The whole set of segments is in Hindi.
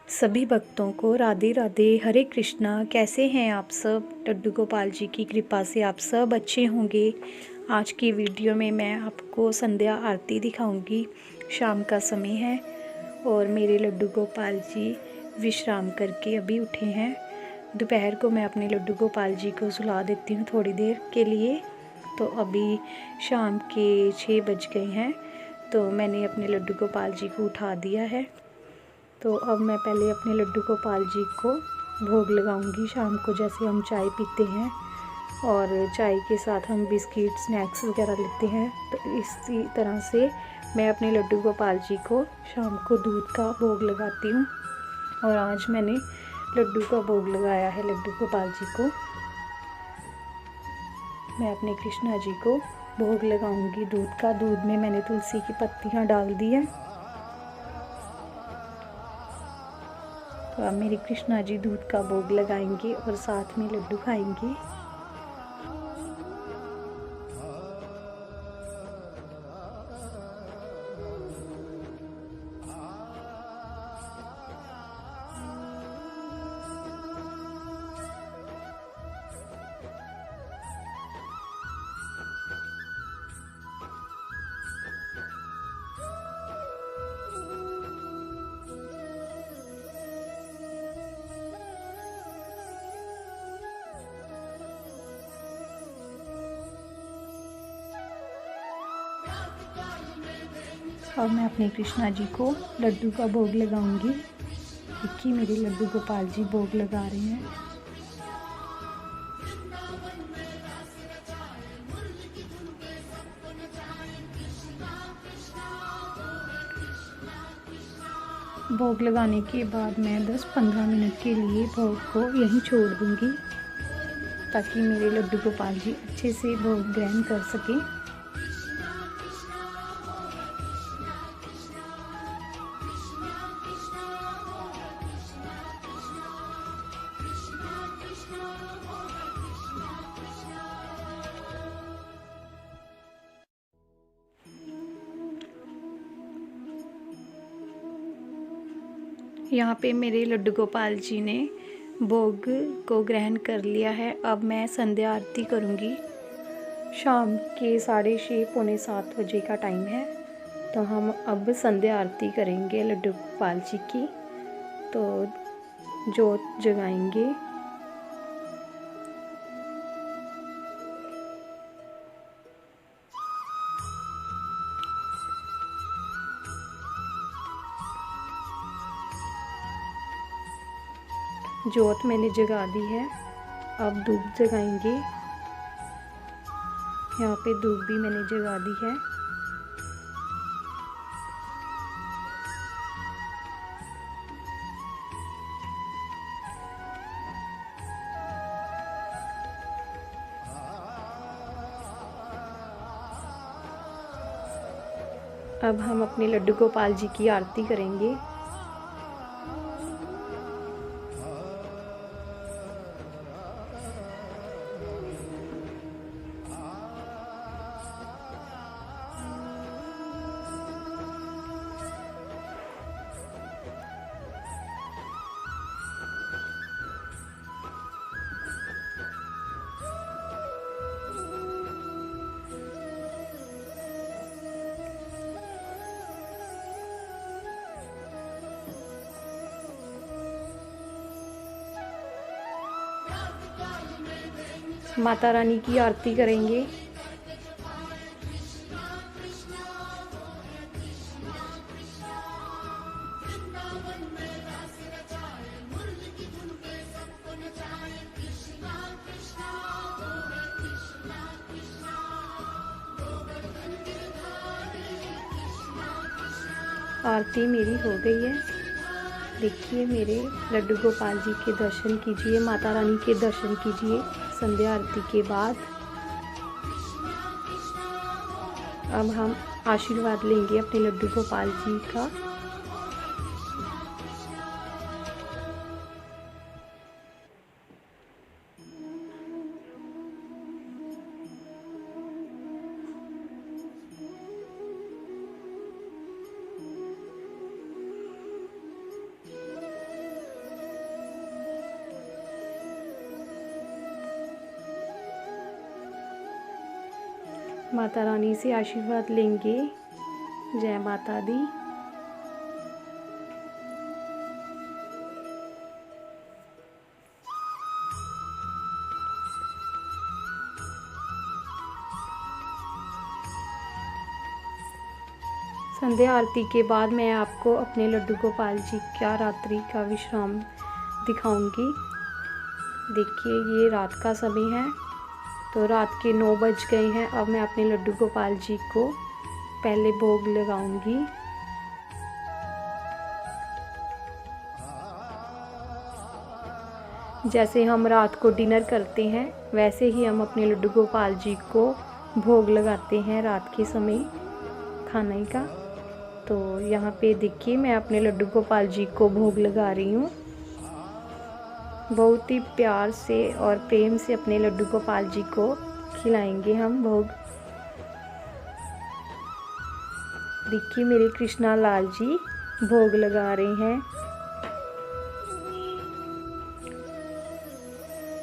सभी भक्तों को राधे राधे, हरे कृष्णा। कैसे हैं आप सब? लड्डू गोपाल जी की कृपा से आप सब अच्छे होंगे। आज की वीडियो में मैं आपको संध्या आरती दिखाऊंगी। शाम का समय है और मेरे लड्डू गोपाल जी विश्राम करके अभी उठे हैं। दोपहर को मैं अपने लड्डू गोपाल जी को सुला देती हूँ थोड़ी देर के लिए। तो अभी शाम के 6 बज गए हैं, तो मैंने अपने लड्डू गोपाल जी को उठा दिया है। तो अब मैं पहले अपने लड्डू गोपाल जी को भोग लगाऊंगी। शाम को जैसे हम चाय पीते हैं और चाय के साथ हम बिस्किट स्नैक्स वगैरह लेते हैं, तो इसी तरह से मैं अपने लड्डू गोपाल जी को शाम को दूध का भोग लगाती हूँ। और आज मैंने लड्डू का भोग लगाया है लड्डू गोपाल जी को। मैं अपने कृष्णा जी को भोग लगाऊंगी दूध का। दूध में मैंने तुलसी की पत्तियाँ डाल दी हैं। तो अब मेरी कृष्णा जी दूध का भोग लगाएंगे और साथ में लड्डू खाएंगे। अब मैं अपने कृष्णा जी को लड्डू का भोग लगाऊंगी। देखिए मेरे लड्डू गोपाल जी भोग लगा रहे हैं। भोग लगाने के बाद मैं 10-15 मिनट के लिए भोग को यहीं छोड़ दूंगी, ताकि मेरे लड्डू गोपाल जी अच्छे से भोग ग्रहण कर सकें। यहाँ पे मेरे लड्डू गोपाल जी ने भोग को ग्रहण कर लिया है। अब मैं संध्या आरती करूँगी। शाम के 6:30-7 बजे का टाइम है, तो हम अब संध्या आरती करेंगे लड्डू गोपाल जी की। तो जोत जगाएंगे। जोत मैंने जगा दी है। अब धूप जगाएंगे। यहाँ पे धूप भी मैंने जगा दी है। अब हम अपने लड्डू गोपाल जी की आरती करेंगे। माता रानी की आरती करेंगे। आरती मेरी हो गई है। देखिए मेरे लड्डू गोपाल जी के दर्शन कीजिए, माता रानी के दर्शन कीजिए संध्या आरती के बाद। अब हम आशीर्वाद लेंगे अपने लड्डू गोपाल जी का। माता रानी से आशीर्वाद लेंगे। जय माता दी। संध्या आरती के बाद मैं आपको अपने लड्डू गोपाल जी का रात्रि का विश्राम दिखाऊंगी। देखिए ये रात का समय है, तो रात के 9 बज गए हैं। अब मैं अपने लड्डू गोपाल जी को पहले भोग लगाऊंगी। जैसे हम रात को डिनर करते हैं वैसे ही हम अपने लड्डू गोपाल जी को भोग लगाते हैं रात के समय खाने का। तो यहाँ पे देखिए मैं अपने लड्डू गोपाल जी को भोग लगा रही हूँ। बहुत ही प्यार से और प्रेम से अपने लड्डू गोपाल जी को खिलाएंगे हम भोग। देखिए मेरे कृष्णा लाल जी भोग लगा रहे हैं।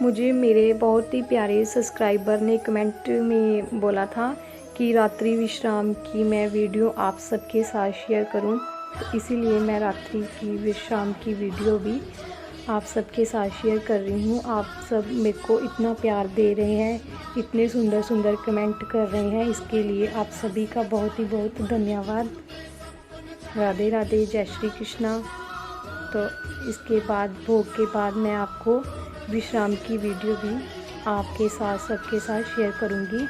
मुझे मेरे बहुत ही प्यारे सब्सक्राइबर ने कमेंट में बोला था कि रात्रि विश्राम की मैं वीडियो आप सबके साथ शेयर करूं, तो इसीलिए मैं रात्रि की विश्राम की वीडियो भी आप सबके साथ शेयर कर रही हूं। आप सब मेरे को इतना प्यार दे रहे हैं, इतने सुंदर सुंदर कमेंट कर रहे हैं, इसके लिए आप सभी का बहुत ही बहुत धन्यवाद। राधे राधे, जय श्री कृष्णा। तो इसके बाद भोग के बाद मैं आपको विश्राम की वीडियो भी आपके साथ सबके साथ शेयर करूंगी।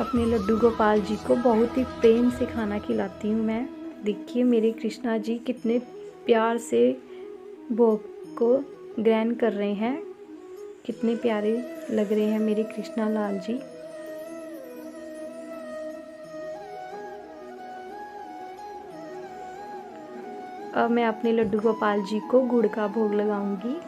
अपने लड्डू गोपाल जी को बहुत ही प्रेम से खाना खिलाती हूँ मैं। देखिए मेरे कृष्णा जी कितने प्यार से भोग को ग्रहण कर रहे हैं, कितने प्यारे लग रहे हैं मेरे कृष्णा लाल जी। अब मैं अपने लड्डू गोपाल जी को गुड़ का भोग लगाऊंगी।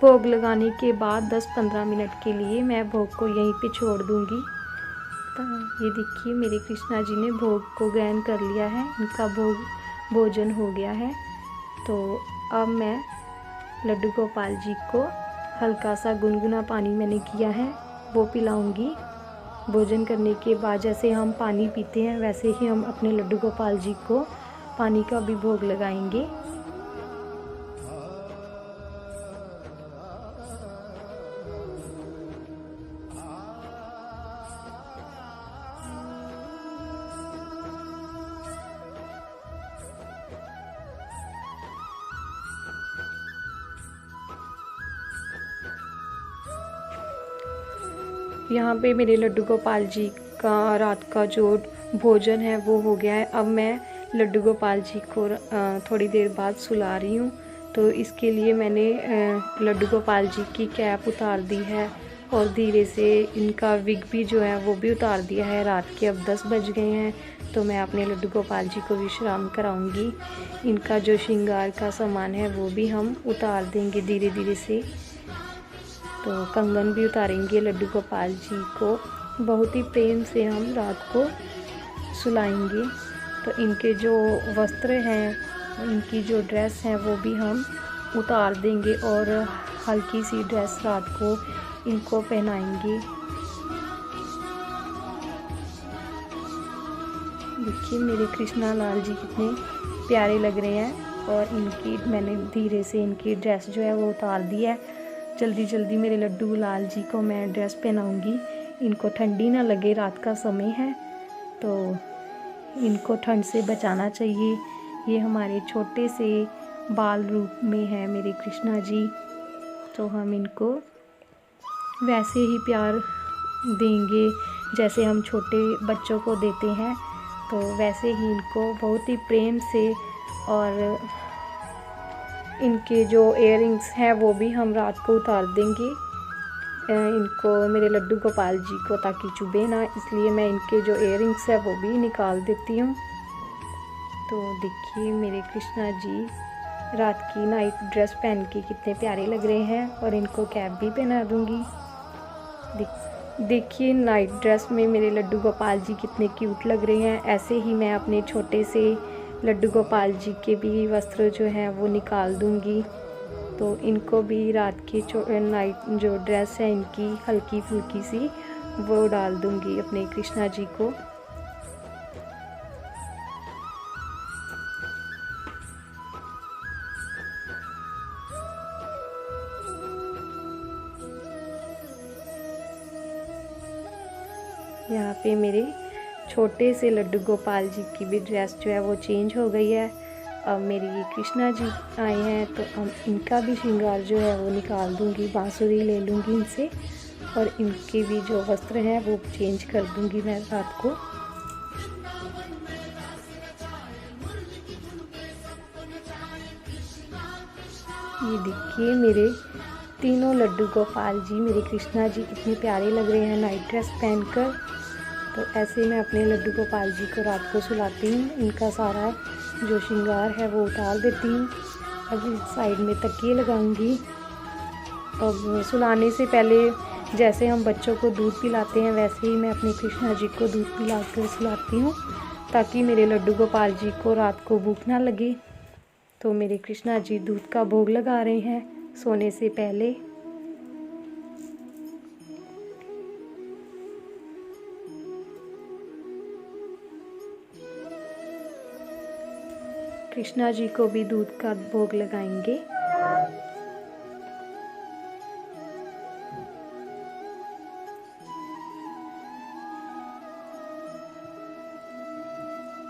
भोग लगाने के बाद 10-15 मिनट के लिए मैं भोग को यहीं पे छोड़ दूंगी। तो ये देखिए मेरे कृष्णा जी ने भोग को ग्रहण कर लिया है, इनका भोजन हो गया है। तो अब मैं लड्डू गोपाल जी को हल्का सा गुनगुना पानी मैंने किया है वो पिलाऊंगी। भोजन करने के बाद जैसे हम पानी पीते हैं वैसे ही हम अपने लड्डू गोपाल जी को पानी का भी भोग लगाएंगे। यहाँ पे मेरे लड्डू गोपाल जी का रात का जो भोजन है वो हो गया है। अब मैं लड्डू गोपाल जी को थोड़ी देर बाद सुला रही हूँ। तो इसके लिए मैंने लड्डू गोपाल जी की कैप उतार दी है और धीरे से इनका विग भी जो है वो भी उतार दिया है। रात के अब 10 बज गए हैं, तो मैं अपने लड्डू गोपाल जी को विश्राम कराऊंगी। इनका जो श्रृंगार का सामान है वो भी हम उतार देंगे धीरे धीरे से। तो कंगन भी उतारेंगे लड्डू गोपाल जी को। बहुत ही प्रेम से हम रात को सुलाएंगे। तो इनके जो वस्त्र हैं, इनकी जो ड्रेस है वो भी हम उतार देंगे और हल्की सी ड्रेस रात को इनको पहनाएंगे। देखिए मेरे कृष्णा लाल जी कितने प्यारे लग रहे हैं और इनकी मैंने धीरे से इनकी ड्रेस जो है वो उतार दी है। जल्दी जल्दी मेरे लड्डू लाल जी को मैं ड्रेस पहनाऊंगी। इनको ठंडी ना लगे, रात का समय है तो इनको ठंड से बचाना चाहिए। ये हमारे छोटे से बाल रूप में है मेरे कृष्णा जी, तो हम इनको वैसे ही प्यार देंगे जैसे हम छोटे बच्चों को देते हैं। तो वैसे ही इनको बहुत ही प्रेम से, और इनके जो इयररिंग्स हैं वो भी हम रात को उतार देंगे। इनको मेरे लड्डू गोपाल जी को ताकि चुभे ना, इसलिए मैं इनके जो इयररिंग्स है वो भी निकाल देती हूँ। तो देखिए मेरे कृष्णा जी रात की नाइट ड्रेस पहन के कितने प्यारे लग रहे हैं, और इनको कैप भी पहना दूँगी। देखिए नाइट ड्रेस में मेरे लड्डू गोपाल जी कितने क्यूट लग रहे हैं। ऐसे ही मैं अपने छोटे से लड्डू गोपाल जी के भी वस्त्र जो हैं वो निकाल दूँगी। तो इनको भी रात की नाइट जो ड्रेस है इनकी हल्की फुल्की सी वो डाल दूँगी अपने कृष्णा जी को। यहाँ पे मेरे छोटे से लड्डू गोपाल जी की भी ड्रेस जो है वो चेंज हो गई है। अब मेरी ये कृष्णा जी आए हैं तो अब इनका भी श्रृंगार जो है वो निकाल दूँगी, बांसुरी ले लूँगी इनसे, और इनके भी जो वस्त्र हैं वो चेंज कर दूँगी मैं रात को। ये देखिए मेरे तीनों लड्डू गोपाल जी, मेरे कृष्णा जी कितने प्यारे लग रहे हैं नाइट ड्रेस पहनकर। तो ऐसे मैं अपने लड्डू गोपाल जी को रात को सुलाती हूँ, इनका सारा जो श्रृंगार है वो उतार देती हूँ। अब इस साइड में तकिए लगाऊंगी। अब सुलाने से पहले जैसे हम बच्चों को दूध पिलाते हैं वैसे ही मैं अपने कृष्णा जी को दूध पिला कर सुलाती हूँ, ताकि मेरे लड्डू गोपाल जी को रात को भूख ना लगे। तो मेरे कृष्णा जी दूध का भोग लगा रहे हैं सोने से पहले। कृष्णा जी को भी दूध का भोग लगाएंगे।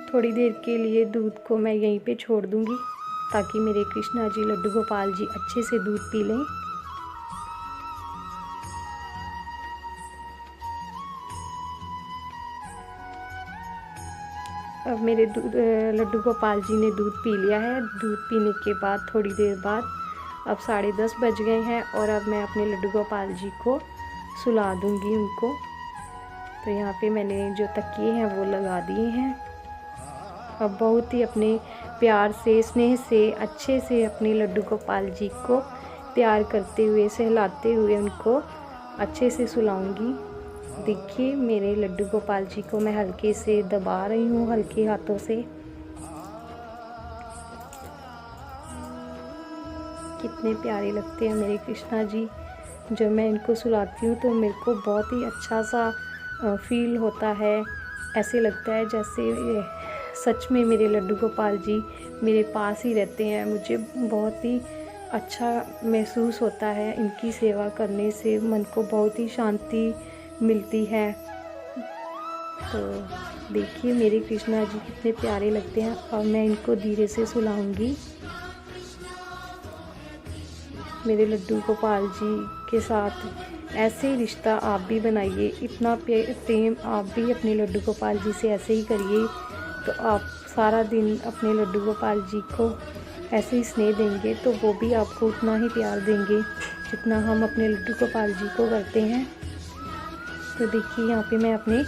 थोड़ी देर के लिए दूध को मैं यहीं पे छोड़ दूंगी, ताकि मेरे कृष्णा जी लड्डू गोपाल जी अच्छे से दूध पी लें। अब मेरे लड्डू गोपाल जी ने दूध पी लिया है। दूध पीने के बाद थोड़ी देर बाद अब 10:30 बज गए हैं, और अब मैं अपने लड्डू गोपाल जी को सुला दूंगी उनको। तो यहाँ पे मैंने जो तकिए हैं वो लगा दिए हैं। अब बहुत ही अपने प्यार से, स्नेह से, अच्छे से अपने लड्डू गोपाल जी को प्यार करते हुए, सहलाते हुए उनको अच्छे से सुलाऊंगी। देखिए मेरे लड्डू गोपाल जी को मैं हल्के से दबा रही हूँ, हल्के हाथों से। कितने प्यारे लगते हैं मेरे कृष्णा जी। जब मैं इनको सुलाती हूँ तो मेरे को बहुत ही अच्छा सा फील होता है। ऐसे लगता है जैसे सच में मेरे लड्डू गोपाल जी मेरे पास ही रहते हैं। मुझे बहुत ही अच्छा महसूस होता है इनकी सेवा करने से, मन को बहुत ही शांति मिलती है। तो देखिए मेरे कृष्णा जी कितने प्यारे लगते हैं। अब मैं इनको धीरे से सुलाऊंगी। मेरे लड्डू गोपाल जी के साथ ऐसे ही रिश्ता आप भी बनाइए, इतना प्रेम आप भी अपने लड्डू गोपाल जी से ऐसे ही करिए। तो आप सारा दिन अपने लड्डू गोपाल जी को ऐसे ही स्नेह देंगे तो वो भी आपको उतना ही प्यार देंगे जितना हम अपने लड्डू गोपाल जी को करते हैं। तो देखिए यहाँ पे मैं अपने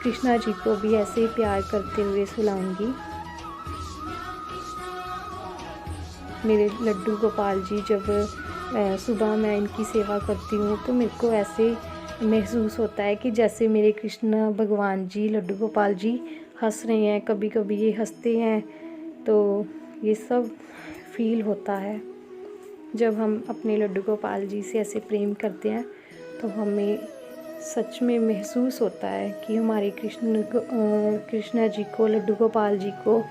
कृष्णा जी को भी ऐसे ही प्यार करते हुए सुलाऊंगी। मेरे लड्डू गोपाल जी जब सुबह मैं इनकी सेवा करती हूँ तो मेरे को ऐसे महसूस होता है कि जैसे मेरे कृष्ण भगवान जी, लड्डू गोपाल जी हंस रहे हैं। कभी कभी ये हंसते हैं तो ये सब फील होता है। जब हम अपने लड्डू गोपाल जी से ऐसे प्रेम करते हैं तो हमें सच में महसूस होता है कि हमारे कृष्णा जी को, लड्डू गोपाल जी को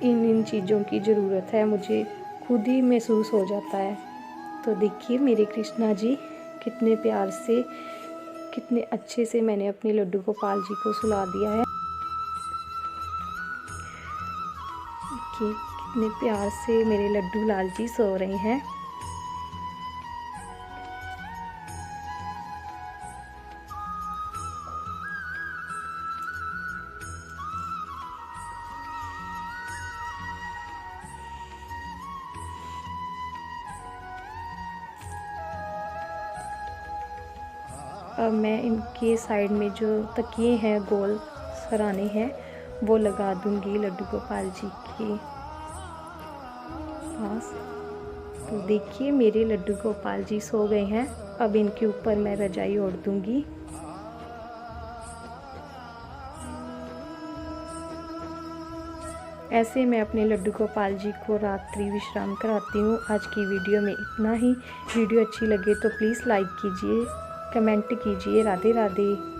इन चीज़ों की ज़रूरत है। मुझे खुद ही महसूस हो जाता है। तो देखिए मेरे कृष्णा जी कितने प्यार से, कितने अच्छे से मैंने अपने लड्डू गोपाल जी को सुला दिया है। देखिए कितने प्यार से मेरे लड्डू लाल जी सो रहे हैं। अब मैं इनके साइड में जो तकिए हैं गोल सराने हैं वो लगा दूंगी लड्डू गोपाल जी के पास। तो देखिए मेरे लड्डू गोपाल जी सो गए हैं। अब इनके ऊपर मैं रजाई ओढ़ दूंगी। ऐसे मैं अपने लड्डू गोपाल जी को रात्रि विश्राम कराती हूँ। आज की वीडियो में इतना ही। वीडियो अच्छी लगे तो प्लीज़ लाइक कीजिए, कमेंट कीजिए। राधे राधे।